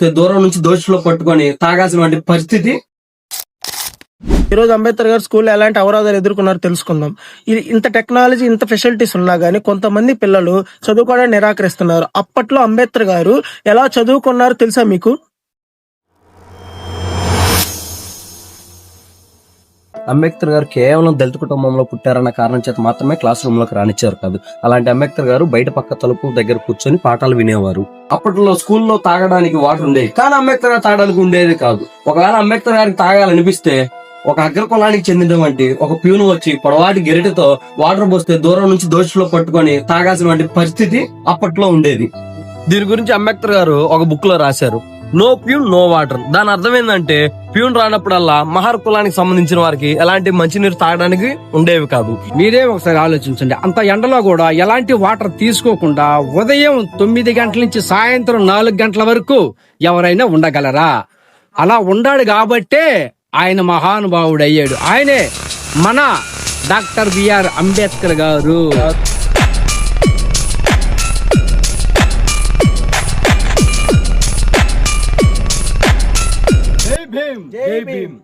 దూరం నుంచి దోషులో పట్టుకొని తాగాల్సిన పరిస్థితి. ఈ రోజు అంబేద్కర్ గారు స్కూల్లో ఎలాంటి అవరోధాలు ఎదుర్కొన్నారో తెలుసుకుందాం. ఇంత టెక్నాలజీ, ఇంత ఫెసిలిటీస్ ఉన్నా గానీ కొంతమంది పిల్లలు చదువుకోవడానికి నిరాకరిస్తున్నారు. అప్పట్లో అంబేద్కర్ గారు ఎలా చదువుకున్నారో తెలుసా మీకు? అంబేద్కర్ గారు కేవలం దళిత కుటుంబంలో పుట్టారన్న కారణం చేత మాత్రమే క్లాస్ రూమ్ లోకి రానిచ్చారు కాదు. అలాంటి అంబేద్కర్ గారు బయట పక్క తలుపు దగ్గర కూర్చొని పాఠాలు వినేవారు. అప్పట్లో స్కూల్లో తాగడానికి వాటర్ ఉండేది, కానీ అంబేద్కర్ గారు తాగడానికి ఉండేది కాదు. ఒకవేళ అంబేద్కర్ గారికి తాగాలనిపిస్తే ఒక అగ్రకులానికి చెందినటువంటి ఒక ప్యూను వచ్చి పొడవాటి గెరిటతో వాటర్ పోస్తే దూరం నుంచి దోషులో పట్టుకొని తాగాల్సిన పరిస్థితి అప్పట్లో ఉండేది. దీని గురించి అంబేద్కర్ గారు ఒక బుక్ లో రాశారు, నో ప్యూన్ నో వాటర్. దాని అర్థం ఏంటంటే ప్యూన్ రానప్పుడల్లా మహర్ కులానికి సంబంధించిన వారికి ఎలాంటి మంచినీరు తాగడానికి ఉండేవి కాదు. మీరే ఒకసారి ఆలోచించండి, అంత ఎండలో కూడా ఎలాంటి వాటర్ తీసుకోకుండా ఉదయం 9 గంటల నుంచి సాయంత్రం 4 గంటల వరకు ఎవరైనా ఉండగలరా? అలా ఉండాడు కాబట్టే ఆయన మహానుభావుడు అయ్యాడు. ఆయనే మన డాక్టర్ బిఆర్ అంబేద్కర్ గారు. జై భీమ్.